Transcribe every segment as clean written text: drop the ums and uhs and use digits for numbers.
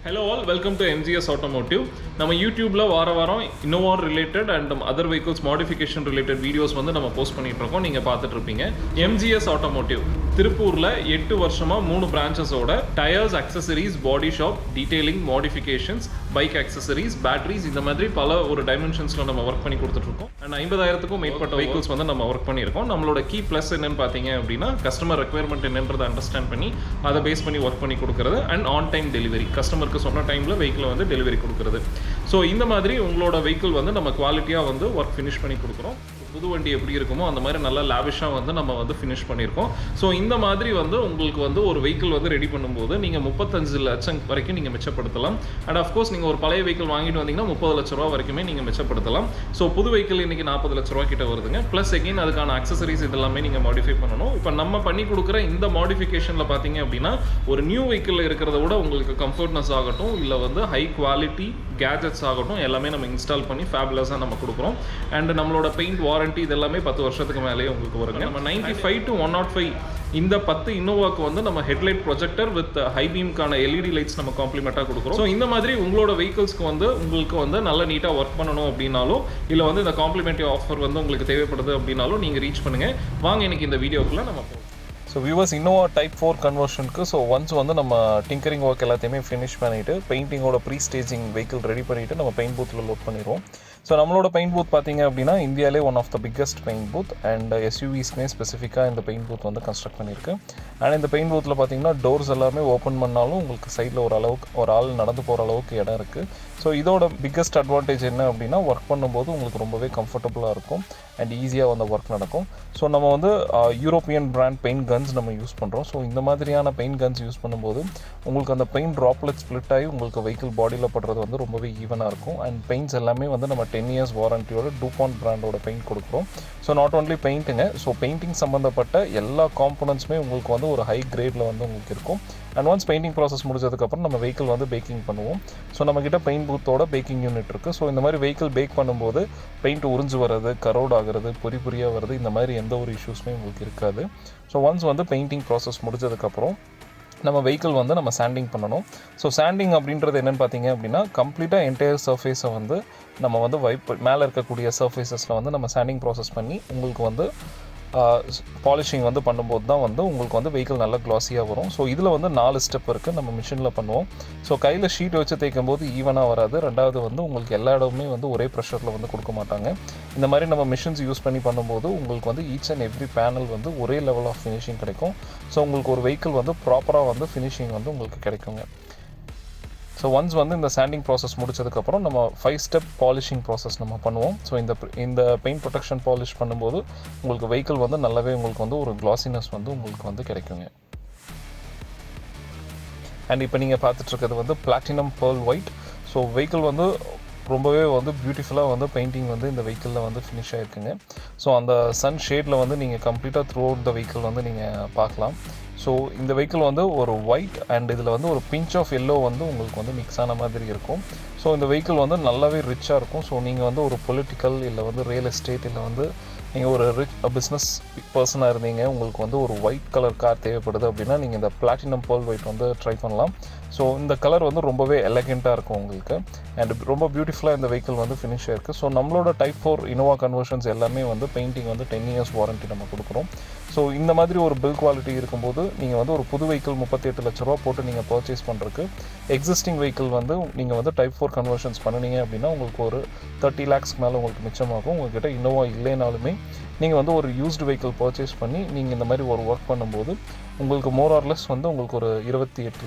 Hello all, welcome to MGS Automotive. நம்ம யூடியூப்ல வாரம் Innova related and other vehicles modification related videos வந்து நம்ம போஸ்ட் பண்ணிட்டு இருக்கோம். நீங்க பார்த்துட்டு இருப்பீங்க. MGS Automotive திருப்பூர்ல 8 வருஷமா 3 பிரான்ச்சஸோட tyres, accessories, body shop, detailing, modifications, bike accessories, batteries இந்த மாதிரி பல ஒரு டைமென்ஷன்ஸ்ல நம்ம ஒர்க் பண்ணி கொடுத்துட்டு இருக்கோம். அண்ட் 50,000க்கும் மேற்பட்ட vehicles வந்து நம்ம ஒர்க் பண்ணியிருக்கோம். நம்மளோட கீ ப்ளஸ் என்னன்னு பார்த்தீங்க அப்படின்னா கஸ்டமர் ரெக்யர்மெண்ட் என்னன்றதை அண்டர்ஸ்டாண்ட் பண்ணி அதை பேஸ் பண்ணி ஒர்க் பண்ணி கொடுக்குறது அண்ட் ஆன் டைம் டெலிவரி கஸ்டமருக்கு சொன்ன டைமில் வெஹிக்கிளை வந்து டெலிவரி கொடுக்குறது. ஸோ இந்த மாதிரி உங்களோட வெஹிக்கிள் வந்து நம்ம குவாலிட்டியாக வந்து ஒர்க் ஃபினிஷ் பண்ணி கொடுக்குறோம். புது வண்டி எப்படி இருக்குமோ அந்த மாதிரி நல்லா லேவிஷாக வந்து நம்ம வந்து ஃபினிஷ் பண்ணியிருக்கோம். ஸோ இந்த மாதிரி வந்து உங்களுக்கு வந்து ஒரு வெஹிக்கிள் வந்து ரெடி பண்ணும்போது நீங்கள் 35 லட்சம் வரைக்கும் நீங்கள் மிச்சப்படுத்தலாம். அண்ட் அஃப்கோர்ஸ் நீங்கள் ஒரு பழைய வெஹிக்கிள் வாங்கிட்டு வந்தீங்கன்னா 30 லட்ச ரூபா வரைக்குமே நீங்கள் மிச்சப்படுத்தலாம். ஸோ புது வெஹிக்கிள் இன்றைக்கி 40 லட்ச ரூபா கிட்ட வருதுங்க. ப்ளஸ் எகெயின் அதுக்கான அக்சசரிஸ் இதெல்லாமே நீங்கள் மாடிஃபை பண்ணணும். இப்போ நம்ம பண்ணி கொடுக்குற இந்த மாடிஃபிகேஷனில் பார்த்தீங்க அப்படின்னா ஒரு நியூ வெஹிக்கிள் இருக்கிறத விட உங்களுக்கு கம்ஃபர்ட்னஸ் ஆகட்டும் இல்லை வந்து ஹை குவாலிட்டி கேஜெட்ஸ் ஆகட்டும் எல்லாமே நம்ம இன்ஸ்டால் பண்ணி ஃபேபுலஸாக நம்ம கொடுக்குறோம். அண்ட் நம்மளோட பெயிண்ட் வாரண்டி இதெல்லாமே 10 வருஷத்துக்கு மேலேயே உங்களுக்கு வருங்க. நம்ம 95 to 105 இந்த 10 இன்னோவாக்கு வந்து நம்ம ஹெட்லைட் ப்ரொஜெக்டர் வித் ஹை பீம்கான எல்இடி லைட்ஸ் நம்ம காம்ப்ளிமெண்ட்டாக கொடுக்குறோம். ஸோ இந்த மாதிரி உங்களோட வெஹிக்கிள்ஸ்க்கு வந்து உங்களுக்கு வந்து நல்ல நீட்டாக ஒர்க் பண்ணணும் அப்படின்னாலும் இல்லை வந்து இந்த காம்ப்ளிமெண்ட்ரி ஆஃபர் வந்து உங்களுக்கு தேவைப்படுது அப்படின்னாலும் நீங்கள் ரீச் பண்ணுங்கள். வாங்க இன்னைக்கு இந்த வீடியோக்குள்ளே நம்ம போகலாம். ஸோ வியூவர்ஸ் இன்னோவா டைப் 4 கன்வர்ஷனுக்கு ஒன்ஸ் வந்து நம்ம டிங்கரிங் ஒர்க் எல்லாத்தையுமே ஃபினிஷ் பண்ணிவிட்டு பெயிண்டிங்கோட ப்ரீ ஸ்டேஜிங் வெஹிக்கிள் ரெடி பண்ணிவிட்டு நம்ம பெயிண்ட் பூத்தில் லோட் பண்ணிடுவோம். ஸோ நம்மளோட பெயிண்ட் பூத் பார்த்தீங்க அப்படின்னா இந்தியாவிலே one of the biggest paint booth and எஸ்யூவிஸ்க்குமே ஸ்பெசிஃபிக்காக இந்த பெயிண்ட் பூத் வந்து கன்ஸ்ட்ரக்ட் பண்ணியிருக்கு. அண்ட் இந்த பெயிண்ட் பூத்தில் பார்த்தீங்கன்னா டோர்ஸ் எல்லாமே ஓப்பன் பண்ணாலும் உங்களுக்கு சைடில் ஒரு ஆள் நடந்து போகிற அளவுக்கு இடம் இருக்குது. ஸோ இதோட பிக்கஸ்ட் அட்வான்டேஜ் என்ன அப்படின்னா ஒர்க் பண்ணும்போது உங்களுக்கு ரொம்பவே கம்ஃபர்டபுளாக இருக்கும் அண்ட் ஈஸியாக வந்து ஒர்க் நடக்கும். ஸோ நம்ம வந்து யூரோப்பியன் பிராண்ட் பெயிண்ட் கன்ஸ் நம்ம யூஸ் பண்ணுறோம். ஸோ இந்த மாதிரியான பெயிண்ட் கன்ஸ் யூஸ் பண்ணும்போது உங்களுக்கு அந்த பெயிண்ட் ட்ராப்லெட் ஸ்ப்ளிட் ஆகி உங்களுக்கு வெஹிக்கிள் பாடியில் படுறது வந்து ரொம்பவே ஈவனாக இருக்கும். அண்ட் பெயிண்ட்ஸ் எல்லாமே வந்து நம்ம 10 years வாரண்டியோட டூபாண்ட் பிராண்டோட பெயிண்ட் கொடுக்குறோம். ஸோ நாட் ஓன்லி பெயிண்ட்டுங்க, ஸோ பெயிண்டிங் சம்மந்தப்பட்ட எல்லா காம்பனன்ட்ஸுமே உங்களுக்கு வந்து ஒரு ஹை கிரேடில் வந்து உங்களுக்கு இருக்கும். அண்ட் ஒன்ஸ் பெயிண்டிங் ப்ராசஸ் முடிஞ்சதுக்கப்புறம் நம்ம வெஹிக்கிள் வந்து பேக்கிங் பண்ணுவோம். ஸோ நம்மக்கிட்ட பெயிண்ட் பூத்தோட பேக்கிங் யூனிட் இருக்குது. ஸோ இந்த மாதிரி வெஹிக்கிள் பேக் பண்ணும்போது பெயிண்ட் உறிஞ்சு வர்றது, கரோட் ஆகிறது, பொறியாக வருது, இந்த மாதிரி எந்த ஒரு இஷ்யூஸுமே உங்களுக்கு இருக்காது. ஸோ ஒன்ஸ் வந்து பெயிண்டிங் ப்ராசஸ் முடிஞ்சதுக்கப்புறம் நம்ம வெஹிக்கிள் வந்து நம்ம சாண்டிங் பண்ணணும். ஸோ சாண்டிங் அப்படின்றது என்னென்னு பார்த்தீங்க அப்படின்னா கம்ப்ளீட்டாக என்டையர் சர்ஃபேஸை வந்து நம்ம வந்து மேலே இருக்கக்கூடிய சர்ஃபேஸஸில் வந்து நம்ம சாண்டிங் ப்ராசஸ் பண்ணி உங்களுக்கு வந்து பாலிஷிங் வந்து பண்ணும்போது தான் வந்து உங்களுக்கு வந்து வெஹிக்கிள் நல்லா க்ளாஸியாக வரும். ஸோ இதில் வந்து 4 ஸ்டெப் இருக்குது, நம்ம மிஷினில் பண்ணுவோம். ஸோ கையில் ஷீட் வச்சு தேய்க்கும் போது ஈவனாக வராது. ரெண்டாவது வந்து உங்களுக்கு எல்லா இடமுமே வந்து ஒரே ப்ரெஷரில் வந்து கொடுக்க மாட்டாங்க. இந்த மாதிரி நம்ம மிஷின்ஸ் யூஸ் பண்ணி பண்ணும்போது உங்களுக்கு வந்து ஈச் அண்ட் எவ்ரி பேனல் வந்து ஒரே லெவல் ஆஃப் ஃபினிஷிங் கிடைக்கும். ஸோ உங்களுக்கு ஒரு வெஹிக்கிள் வந்து ப்ராப்பராக வந்து ஃபினிஷிங் வந்து உங்களுக்கு கிடைக்குங்க. ஸோ ஒன்ஸ் வந்து இந்த சாண்டிங் ப்ராசஸ் முடிச்சதுக்கப்புறம் நம்ம 5 ஸ்டெப் பாலிஷிங் ப்ராசஸ் நம்ம பண்ணுவோம். ஸோ இந்த பெயிண்ட் ப்ரொடெக்ஷன் பாலிஷ் பண்ணும்போது உங்களுக்கு வெஹிக்கிள் வந்து நல்லாவே உங்களுக்கு வந்து ஒரு கிளாசினஸ் வந்து உங்களுக்கு வந்து கிடைக்குங்க. அண்ட் இப்போ நீங்கள் பார்த்துட்ருக்கிறது வந்து platinum pearl white. So vehicle வந்து ரொம்பவே வந்து பியூட்டிஃபுல்லாக வந்து பெயிண்டிங் வந்து இந்த வெஹிக்கிளில் வந்து ஃபினிஷ் ஆகிருக்குங்க. ஸோ அந்த சன் ஷேடில் வந்து நீங்கள் கம்ப்ளீட்டாக த்ரூ அவுட் த வெஹிக்கிள் வந்து நீங்கள் பார்க்கலாம். ஸோ இந்த வெஹிக்கிள் வந்து ஒரு ஒயிட் அண்ட் இதில் வந்து ஒரு பிஞ்ச் ஆஃப் எல்லோ வந்து உங்களுக்கு வந்து மிக்ஸ் ஆன மாதிரி இருக்கும். ஸோ இந்த வெஹிக்கிள் வந்து நல்லாவே ரிச்சாக இருக்கும். ஸோ நீங்கள் வந்து ஒரு பொலிட்டிக்கல் இல்லை வந்து ரியல் எஸ்டேட் இல்லை வந்து நீங்கள் ஒரு பிஸ்னஸ் பர்சனாக இருந்தீங்க, உங்களுக்கு வந்து ஒரு ஒயிட் கலர் கார் தேவைப்படுது அப்படின்னா நீங்கள் இந்த பிளாட்டினம் பேர்ல் ஒயிட் வந்து ட்ரை பண்ணலாம். ஸோ இந்த கலர் வந்து ரொம்பவே எலகெண்ட்டாக இருக்கும் உங்களுக்கு அண்ட் ரொம்ப பியூட்டிஃபுல்லாக இந்த வெஹிக்கிள் வந்து ஃபினிஷ் ஆகிருக்கு. ஸோ நம்மளோட டைப் 4 இன்னோவா கன்வர்ஷன்ஸ் எல்லாமே வந்து பெயிண்டிங் வந்து 10 years வாரண்டி நம்ம கொடுக்குறோம். ஸோ இந்த மாதிரி ஒரு பில் குவாலிட்டி இருக்கும்போது நீங்கள் வந்து ஒரு புது வெஹிக்கிள் 38 லட்ச ரூபா போட்டு நீங்கள் பர்ச்சேஸ் பண்ணுறதுக்கு எக்ஸிஸ்டிங் வெஹிக்கிள் வந்து நீங்கள் வந்து டைப் 4 கன்வர்ஷன்ஸ் பண்ணினீங்க அப்படின்னா உங்களுக்கு ஒரு 30 lakhஸ்க்கு மேலே உங்களுக்கு மிச்சமாகும். உங்கள்கிட்ட இன்னோவா இல்லைனாலுமே நீங்கள் வந்து ஒரு யூஸ்டு வெஹிக்கிள் பர்ச்சேஸ் பண்ணி நீங்கள் இந்த மாதிரி ஒரு ஒர்க் பண்ணும்போது உங்களுக்கு மோர் ஆர்லெஸ் வந்து உங்களுக்கு ஒரு 28 to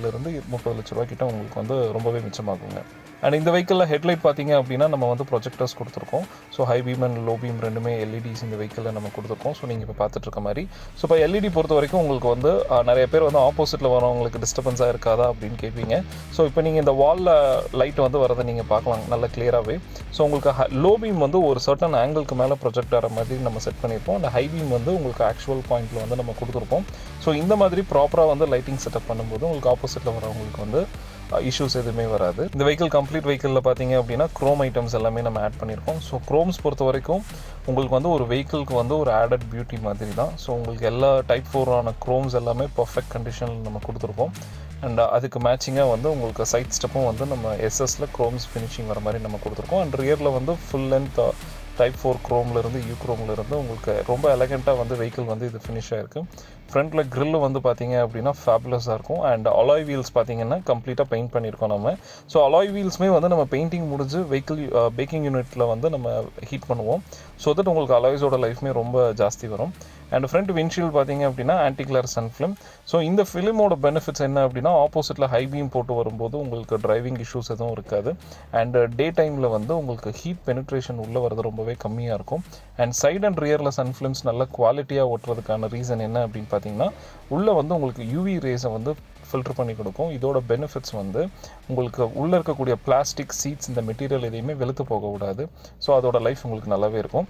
30 லட்ச ரூபா கிட்ட உங்களுக்கு வந்து ரொம்பவே மிச்சமாகுங்க. அண்ட் இந்த வெஹிக்கிளில் ஹெட்லைட் பார்த்தீங்க அப்படின்னா நம்ம வந்து ப்ரொஜெக்டர்ஸ் கொடுத்துருக்கோம். So high beam and low beam ரெண்டுமே எல்இடிஸ் இந்த வெஹிக்கிளில் நம்ம கொடுத்துருக்கோம். ஸோ நீங்கள் இப்போ பார்த்துட்டு இருக்க மாதிரி ஸோ இப்போ எல்இடி பொறுத்த வரைக்கும் உங்களுக்கு வந்து நிறைய பேர் வந்து ஆப்போசிட்டில் வரவங்களுக்கு டிஸ்டர்பன்ஸாக இருக்காதா அப்படின்னு கேட்பீங்க. ஸோ இப்போ நீங்கள் இந்த வாலில் லைட் வந்து வரதை நீங்கள் பார்க்கலாம் நல்லா கிளியராகவே. ஸோ உங்களுக்கு லோ பீம் வந்து ஒரு சர்டன் ஆங்கிளுக்கு மேலே ப்ரொஜெக்ட் ஆகிற மாதிரி நம்ம செட் பண்ணியிருப்போம். அந்த ஹை பீம் வந்து உங்களுக்கு ஆக்சுவல் பாயிண்டில் வந்து நம்ம கொடுத்துருப்போம். ஸோ இந்த மாதிரி ப்ராப்பராக வந்து லைட்டிங் செட்டப் பண்ணும்போது உங்களுக்கு ஆப்போசிட்டில் வரவங்களுக்கு வந்து இஷ்யூஸ் எதுவுமே வராது. இந்த வெஹிக்கிள் கம்ப்ளீட் வெஹிக்கிளில் பார்த்தீங்க அப்படின்னா க்ரோம் ஐட்டம்ஸ் எல்லாமே நம்ம ஆட் பண்ணியிருக்கோம். ஸோ க்ரோம்ஸ் பொறுத்த வரைக்கும் உங்களுக்கு வந்து ஒரு வெஹிக்கிளுக்கு வந்து ஒரு ஆடட் பியூட்டி மாதிரி தான். ஸோ உங்களுக்கு எல்லா டைப் 4 க்ரோம்ஸ் எல்லாமே பர்ஃபெக்ட் கண்டிஷனில் நம்ம கொடுத்துருப்போம். அண்ட் அதுக்கு மேட்சிங்காக வந்து உங்களுக்கு சைட் ஸ்டெப்பும் வந்து நம்ம எஸ்எஸில் க்ரோம்ஸ் ஃபினிஷிங் வர மாதிரி நம்ம கொடுத்துருக்கோம். அண்ட் ரியரில் வந்து ஃபுல் லென்த் டைப் 4 க்ரோம்லேருந்து க்ரோம்லேருந்து உங்களுக்கு ரொம்ப எலகெண்ட்டாக வந்து வெஹிக்கிள் வந்து இது ஃபினிஷ் ஆகிருக்கு. ஃப்ரண்ட்டில் க்ரில் வந்து பார்த்தீங்க அப்படின்னா ஃபேபுலஸாக இருக்கும். அண்ட் அலாய் வீல்ஸ் பார்த்தீங்கன்னா கம்ப்ளீட்டாக பெயிண்ட் பண்ணியிருக்கோம் நம்ம. ஸோ அலாய் வீல்ஸுமே வந்து நம்ம பெயிண்டிங் முடிஞ்சு வெஹிக்கிள் பேக்கிங் யூனிட்டில் வந்து நம்ம ஹீட் பண்ணுவோம். ஸோ தட் உங்களுக்கு அலாய்ஸோட லைஃப்மே ரொம்ப ஜாஸ்தி வரும். அண்ட் ஃப்ரண்ட் விண்ட்ஷீல்டு பார்த்தீங்க அப்படின்னா ஆன்டி கிளர் சன் ஃபிலிம். ஸோ இந்த ஃபிலிமோட பெனிஃபிட்ஸ் என்ன அப்படின்னா ஆப்போசிட்டில் ஹை பீம் போட்டு வரும்போது உங்களுக்கு டிரைவிங் இஷ்யூஸ் எதுவும் இருக்காது. அண்ட் டே டைமில் வந்து உங்களுக்கு ஹீட் பெனிட்ரேஷன் உள்ளே வரது ரொம்பவே கம்மியாக இருக்கும். அண்ட் சைட் அண்ட் ரியரில் சன் ஃபிலிம்ஸ் நல்ல குவாலிட்டியாக ஓட்டுறதுக்கான ரீசன் என்ன அப்படின்னு பார்த்தீங்கன்னா உள்ளே வந்து உங்களுக்கு யூவி ரேஸை வந்து ஃபில்டர் பண்ணி கொடுக்கும். இதோட பெனிஃபிட்ஸ் வந்து உங்களுக்கு உள்ளே இருக்கக்கூடிய பிளாஸ்டிக் சீட்ஸ் இந்த மெட்டீரியல் எதையுமே வெளுத்து போகக்கூடாது. ஸோ அதோட லைஃப் உங்களுக்கு நல்லாவே இருக்கும்.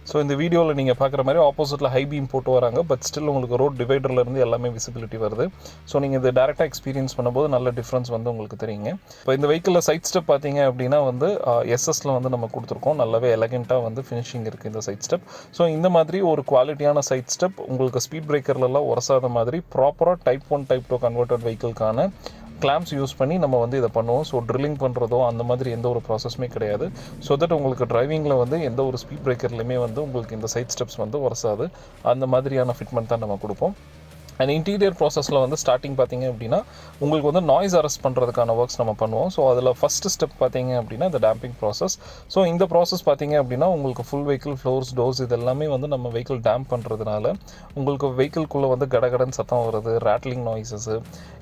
ஸோ இந்த வீடியோவில் நீங்கள் பார்க்குற மாதிரி ஆப்போசிட்டில் ஹை பீம் போட்டு வராங்க. பட் ஸ்டில் உங்களுக்கு ரோட் டிவைடர்லேருந்து எல்லாமே விசிபிலிட்டி வருது. ஸோ நீங்கள் இது டேரெக்டாக எக்ஸ்பீரியன்ஸ் பண்ணும்போது நல்ல டிஃப்ரென்ஸ் வந்து உங்களுக்கு தெரியுங்க. இப்போ இந்த வெஹிக்கிளில் சைட் ஸ்டெப் பார்த்தீங்க அப்படின்னா வந்து எஸ்எஸில் வந்து நம்ம கொடுத்துருக்கோம். நல்லாவே எலகெண்ட்டாக வந்து ஃபினிஷிங் இருக்குது இந்த சைட் ஸ்டெப். ஸோ இந்த மாதிரி ஒரு குவாலிட்டியான சைட் ஸ்டெப் உங்களுக்கு ஸ்பீட் பிரேக்கர்லாம் உரசாத மாதிரி ப்ராப்பராக டைப் 1 டைப் 2 கன்வெர்ட்டட் வெஹிக்கிள்கான கிளாம்ப்ஸ் யூஸ் பண்ணி நம்ம வந்து இதை பண்ணுவோம். ஸோ ட்ரில்லிங் பண்ணுறதோ அந்த மாதிரி எந்த ஒரு ப்ராசஸுமே கிடையாது. ஸோ தட் உங்களுக்கு டிரைவிங்கில் வந்து எந்த ஒரு ஸ்பீட் பிரேக்கர்லையுமே வந்து உங்களுக்கு இந்த சைட் ஸ்டெப்ஸ் வந்து உரசாது. அந்த மாதிரியான ஃபிட்மெண்ட் தான் நம்ம கொடுப்போம். அண்ட் இன்டீரியர் ப்ராசஸில் வந்து ஸ்டார்டிங் பார்த்தீங்க அப்படின்னா உங்களுக்கு வந்து நாய்ஸ் அரெஸ்ட் பண்ணுறதுக்கான ஒர்க்ஸ் நம்ம பண்ணுவோம். ஸோ அதில் ஃபஸ்ட்டு ஸ்டெப் பார்த்தீங்க அப்படின்னா இந்த டேம்பிங் ப்ராசஸ். ஸோ இந்த ப்ராசஸ் பார்த்தீங்க அப்படின்னா உங்களுக்கு ஃபுல் வெஹிக்கிள் ஃப்ளோர்ஸ் டோர்ஸ் இது எல்லாமே வந்து நம்ம வெஹிக்கிள் டேம்ப் பண்ணுறதுனால உங்களுக்கு வெஹிக்கிள்குள்ளே வந்து கடகடன் சத்தம் வருது, ரேட்லிங் நாய்ஸஸு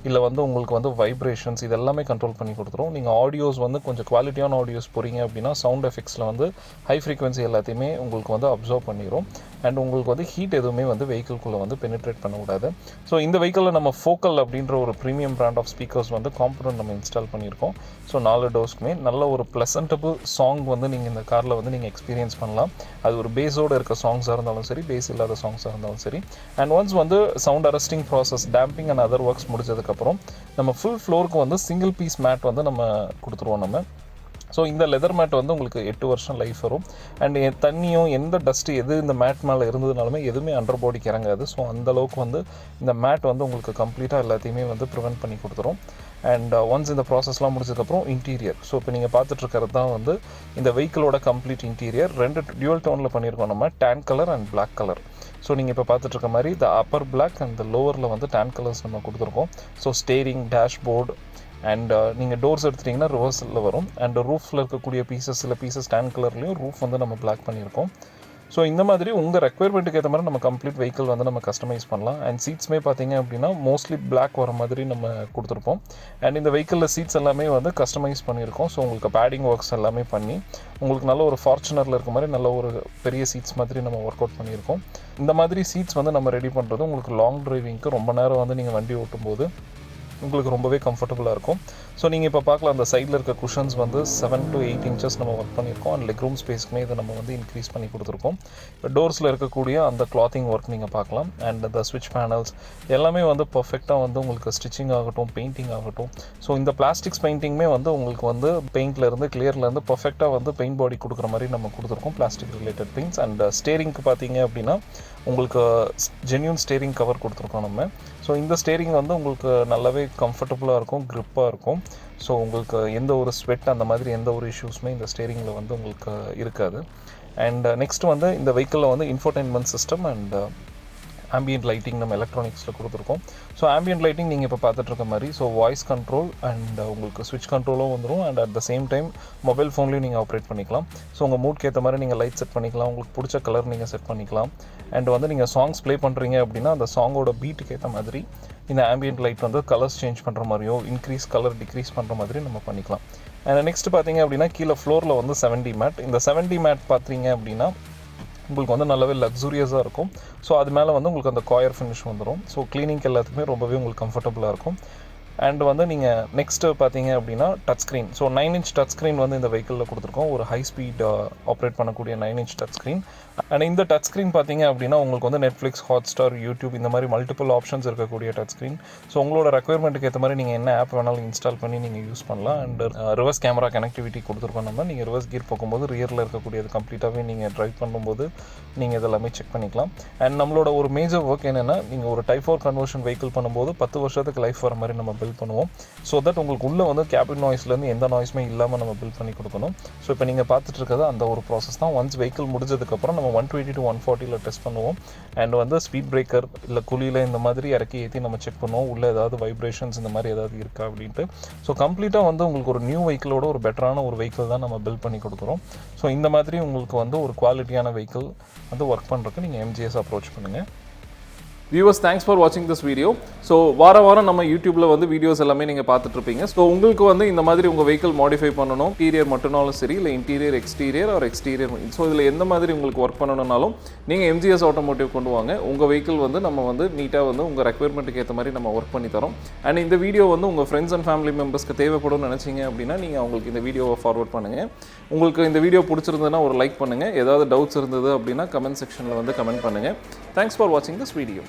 இல்லை வந்து உங்களுக்கு வந்து வைப்ரேஷன்ஸ் இது எல்லாமே கண்ட்ரோல் பண்ணி கொடுத்துரும். நீங்கள் ஆடியோஸ் வந்து கொஞ்சம் குவாலிட்டியான ஆடியோஸ் போகிறீங்க அப்படின்னா சவுண்ட் எஃபெக்ட்ஸில் வந்து ஹை ஃப்ரீக்வன்சி எல்லாத்தையுமே உங்களுக்கு வந்து அப்சர்வ் பண்ணிடும். அண்ட் உங்களுக்கு வந்து ஹீட் எதுவுமே வந்து வெஹிக்கிள்குள்ளே வந்து பெனிட்ரேட் பண்ணக்கூடாது. ஸோ இந்த வெஹிக்கிளில் நம்ம ஃபோக்கல் அப்படின்ற ஒரு ப்ரீமியம் பிராண்ட் ஆஃப் ஸ்பீக்கர்ஸ் வந்து காம்பனன்ட் நம்ம இன்ஸ்டால் பண்ணியிருக்கோம். ஸோ 4 டோர்ஸ்க்குமே நல்ல ஒரு ப்ளசன்டபுள் சாங் வந்து நீங்கள் இந்த காரில் வந்து நீங்கள் எக்ஸ்பீரியன்ஸ் பண்ணலாம். அது ஒரு பேஸோடு இருக்க சாங்ஸாக இருந்தாலும் சரி, பேஸ் இல்லாத சாங்ஸாக இருந்தாலும் சரி. அண்ட் ஒன்ஸ் வந்து sound arresting process damping and other works முடிச்சதுக்கப்புறம் நம்ம ஃபுல் ஃப்ளோருக்கு வந்து சிங்கிள் பீஸ் மேட் வந்து நம்ம கொடுத்துருவோம் நம்ம. ஸோ இந்த லெதர் மேட் வந்து உங்களுக்கு 8 வருஷம் லைஃப் வரும். அண்ட் தண்ணியும் எந்த டஸ்ட்டு எது இந்த மேட் மேலே இருந்ததுனாலுமே எதுவுமே அண்டர் பாடிக்கு இறங்காது. ஸோ அந்தளவுக்கு வந்து இந்த மேட் வந்து உங்களுக்கு கம்ப்ளீட்டாக எல்லாத்தையுமே வந்து ப்ரிவென்ட் பண்ணி கொடுத்துரும். அண்ட் ஒன்ஸ் இந்த ப்ராசஸ்லாம் முடிச்சதுக்கப்புறம் இன்டீரியர். ஸோ இப்போ நீங்கள் பார்த்துட்ருக்கிறது தான் வந்து இந்த வெஹிக்கிளோட கம்ப்ளீட் இன்டீரியர். 2 டியூவல் டோனில் பண்ணியிருக்கோம் நம்ம, tan colour and black colour. So நீங்கள் இப்போ பார்த்துட்ருக்க மாதிரி இந்த அப்பர் பிளாக் அண்ட் இந்த லோவரில் வந்து டேன் கலர்ஸ் நம்ம கொடுத்துருக்கோம். ஸோ ஸ்டேரிங், டேஷ்போர்டு அண்ட் நீங்கள் டோர்ஸ் எடுத்துட்டிங்கன்னா ரிவர்ஸில் வரும். அண்ட் ரூஃபில் இருக்கக்கூடிய பீசஸ் சில பீசஸ் டேன் கலர்லேயும் ரூஃப் வந்து நம்ம பிளாக் பண்ணியிருக்கோம். ஸோ இந்த மாதிரி உங்கள் ரெக்குயர்மெண்ட்டுக்கு ஏற்ற மாதிரி நம்ம கம்ப்ளீட் வெஹிக்கிள் வந்து நம்ம கஸ்டமைஸ் பண்ணலாம். அண்ட் சீட்ஸ்மே பார்த்தீங்க அப்படின்னா மோஸ்ட்லி பிளாக் வர மாதிரி நம்ம கொடுத்துருப்போம். அண்ட் இந்த வெஹிக்கிளில் சீட்ஸ் எல்லாமே வந்து கஸ்டமைஸ் பண்ணியிருக்கோம். ஸோ உங்களுக்கு பேடிங் ஒர்க்ஸ் எல்லாமே பண்ணி உங்களுக்கு நல்ல ஒரு ஃபார்ச்சுனரில் இருக்க மாதிரி நல்ல ஒரு பெரிய சீட்ஸ் மாதிரி நம்ம ஒர்க் அவுட் பண்ணியிருக்கோம். இந்த மாதிரி சீட்ஸ் வந்து நம்ம ரெடி பண்ணுறது உங்களுக்கு லாங் டிரைவிங்க்கு ரொம்ப நேரம் வந்து நீங்கள் வண்டி ஓட்டும்போது உங்களுக்கு ரொம்பவே கம்ஃபர்டபுளாக இருக்கும். ஸோ நீங்கள் இப்போ பார்க்கலாம் அந்த சைடில் இருக்க குஷன்ஸ் வந்து 7 to 8 inches நம்ம ஒர்க் பண்ணியிருக்கோம். அண்ட் லெக் ரூம் ஸ்பேஸ்க்குமே இதை நம்ம வந்து இன்க்ரீஸ் பண்ணி கொடுத்துருக்கோம். இப்போ டோர்ஸில் இருக்கக்கூடிய அந்த கிளாத்திங் ஒர்க் நீங்கள் பார்க்கலாம். அண்ட் அந்த ஸ்விட்ச் பேனல்ஸ் எல்லாமே வந்து பர்ஃபெக்டாக வந்து உங்களுக்கு ஸ்டிச்சிங் ஆகட்டும், பெயிண்டிங் ஆகட்டும். ஸோ இந்த பிளாஸ்டிக்ஸ் பெயிண்டிங்குமே வந்து உங்களுக்கு வந்து பெயிண்ட்லேருந்து கிளியர்லேருந்து பர்ஃபெக்டாக வந்து பெயிண்ட் பாடி கொடுக்குற மாதிரி நம்ம கொடுத்துருக்கோம், பிளாஸ்டிக் ரிலேட்டட் பெயிண்ட்ஸ். அண்ட் ஸ்டேரிங்க்கு பார்த்தீங்க அப்படின்னா உங்களுக்கு ஜென்யூன் ஸ்டேரிங் கவர் கொடுத்துருக்கோம் நம்ம. ஸோ இந்த ஸ்டேரிங் வந்து உங்களுக்கு நல்லாவே கம்ஃபர்டபுளாக இருக்கும், க்ரிப்பாக இருக்கும். ஸோ உங்களுக்கு எந்த ஒரு ஸ்வெட் அந்த மாதிரி எந்த ஒரு இஷ்யூஸுமே இந்த ஸ்டேரிங்கில் வந்து உங்களுக்கு இருக்காது. அண்ட் நெக்ஸ்ட் வந்து இந்த வெஹிக்கிளில் வந்து infotainment system and ambient lighting நம்ம எலக்ட்ரானிக்ஸில் கொடுத்துருக்கோம். ஸோ ஆம்பியன்ட் லைட்டிங் நீங்கள் இப்போ பார்த்துட்ருக்க மாதிரி ஸோ வாய்ஸ் கண்ட்ரோல் அண்ட் உங்களுக்கு ஸ்விட்ச் கண்ட்ரோலும் வந்துடும். And at the same time mobile ஃபோன்லேயும் நீங்கள் ஆப்ரேட் பண்ணிக்கலாம். ஸோ உங்கள் மூட்க்கு ஏற்ற மாதிரி நீங்கள் லைட் செட் பண்ணிக்கலாம், உங்களுக்கு பிடிச்ச கலர் நீங்கள் செட் பண்ணிக்கலாம். அண்ட் வந்து நீங்கள் சாங்ஸ் ப்ளே பண்ணுறீங்க அப்படின்னா அந்த சாங்கோட பீட்டுக்கு ஏற்ற மாதிரி இந்த ஆம்பியன்ட் லைட் வந்து கலர்ஸ் சேஞ்ச் பண்ணுற மாதிரியோ இன்க்ரீஸ் கலர் டிக்ரீஸ் பண்ணுற மாதிரி நம்ம பண்ணிக்கலாம். அண்ட் நெக்ஸ்ட் பார்த்தீங்க அப்படின்னா கீழே ஃப்ளோரில் வந்து 7D மேட். இந்த 7D மேட் பார்த்தீங்க அப்படின்னா உங்களுக்கு வந்து நல்லாவே லக்ஸூரியஸாக இருக்கும். ஸோ அது மேலே வந்து உங்களுக்கு அந்த காயர் ஃபினிஷ் வந்துடும். ஸோ க்ளீனிங்க்கு எல்லாத்துக்குமே ரொம்பவே உங்களுக்கு கம்ஃபர்டபுளாக இருக்கும். அண்ட் வந்து நீங்கள் நெக்ஸ்ட்டு பார்த்தீங்க அப்படின்னா touch screen. So 9 inch touch screen வந்து இந்த வெஹிக்கிளில் கொடுத்துருக்கோம். ஒரு ஹை ஸ்பீட் ஆப்ரேட் பண்ணக்கூடிய 9 inch டச் ஸ்க்ரீன். அண்ட் இந்த டச் ஸ்க்ரீன் பார்த்தீங்க அப்படின்னா உங்களுக்கு வந்து நெட்ஃப்ளிக்ஸ், ஹாட்ஸ்டார், யூடியூப் இந்த மாதிரி மல்டிபிள் ஆப்ஷன்ஸ் இருக்கக்கூடிய டச் ஸ்க்ரீன். ஸோ உங்களோட ரெக்குயர்மெண்ட்டுக்கு ஏற்ற மாதிரி நீங்கள் என்ன ஆப் வேணாலும் இன்ஸ்டால் பண்ணி நீங்கள் யூஸ் பண்ணலாம். அண்ட் ரிவர்ஸ் கேமரா கனெக்டிவிட்டி கொடுத்துருக்கோம் நம்ம. நீங்கள் ரிவர்ஸ் கீர் போகும்போது ரியரில் இருக்கக்கூடியது கம்ப்ளீட்டாகவே நீங்கள் ட்ரைவ் பண்ணும்போது நீங்கள் இதெல்லாமே செக் பண்ணிக்கலாம். அண்ட் நம்மளோட ஒரு மேஜர் ஒர்க் என்னென்னா நீங்கள் ஒரு டைப் 4 கன்வர்ஷன் வெஹிக்கிள் பண்ணும்போது 10 வருஷத்துக்கு லைஃப் வர மாதிரி நம்ம பில்ட் பில்ட் பண்ணுவோம். ஸோ தட் உங்களுக்கு உள்ளே வந்து கேபின் நாய்ஸ்லேருந்து எந்த நாய்ஸுமே இல்லாமல் நம்ம பில்ட் பண்ணி கொடுக்கணும். ஸோ இப்போ நீங்கள் பார்த்துட்டு இருக்கிறது அந்த ஒரு ப்ராசஸ் தான். ஒன்ஸ் வெஹிக்கிள் முடிஞ்சதுக்கப்புறம் நம்ம 120 to 140 டெஸ்ட் பண்ணுவோம். அண்ட் வந்து ஸ்பீட் பிரேக்கர் இல்லை குழியில் இந்த மாதிரி இறக்கி ஏற்றி நம்ம செக் பண்ணுவோம் உள்ளே ஏதாவது வைப்ரேஷன்ஸ் இந்த மாதிரி ஏதாவது இருக்கா அப்படின்ட்டு. ஸோ கம்ப்ளீட்டாக வந்து உங்களுக்கு ஒரு நியூ வெஹிக்கிளோட ஒரு பெட்டரான ஒரு வெஹிக்கிள் தான் நம்ம பில்ட் பண்ணி கொடுக்குறோம். ஸோ இந்த மாதிரி உங்களுக்கு வந்து ஒரு குவாலிட்டியான வெஹிக்கிள் வந்து ஒர்க் பண்ணுறதுக்கு நீங்கள் எம்ஜிஎஸ் அப்ரோச் பண்ணுங்கள். வியூவர்ஸ், தேங்க்ஸ் ஃபார் வாட்சிங் திஸ் வீடியோ. ஸோ வாரம் நம்ம யூடியூப்பில் வந்து வீடியோஸ் எல்லாமே நீங்கள் பார்த்துட்ருப்பீங்க. ஸோ உங்களுக்கு வந்து இந்த மாதிரி உங்கள் வெஹிக்கிள் மாடிஃபை பண்ணணும், இன்டீரியர் மட்டும்னாலும் சரி, இல்லை interior exterior or exterior, so இதில் எந்த மாதிரி உங்களுக்கு ஒர்க் பண்ணணும்னாலும் நீங்கள் எம்ஜிஎஸ் ஆட்டோமோட்டிவ் கொண்டு வாங்க. உங்கள் வெஹிக்கிள் வந்து நம்ம வந்து நீட்டாக வந்து உங்கள் ரெக்யர்மெண்ட்டுக்கு ஏற்ற மாதிரி நம்ம ஒர்க் பண்ணி தரோம். அண்ட் இந்த வீடியோ வந்து உங்கள் ஃப்ரெண்ட்ஸ் அண்ட் ஃபேமிலி மெம்பர்ஸ்க்கு தேவைப்படும் நினச்சிங்க அப்படின்னா நீங்கள் அவங்களுக்கு இந்த வீடியோவை ஃபார்வர்ட் பண்ணுங்கள். உங்களுக்கு இந்த வீடியோ பிடிச்சிருந்ததுன்னா ஒரு லைக் பண்ணுங்கள். ஏதாவது டவுட்ஸ் இருந்தது அப்படின்னா கமெண்ட் செக்ஷனில் வந்து கமெண்ட் பண்ணுங்கள். தேங்க்ஸ் ஃபார் வாட்சிங் திஸ் வீடியோ.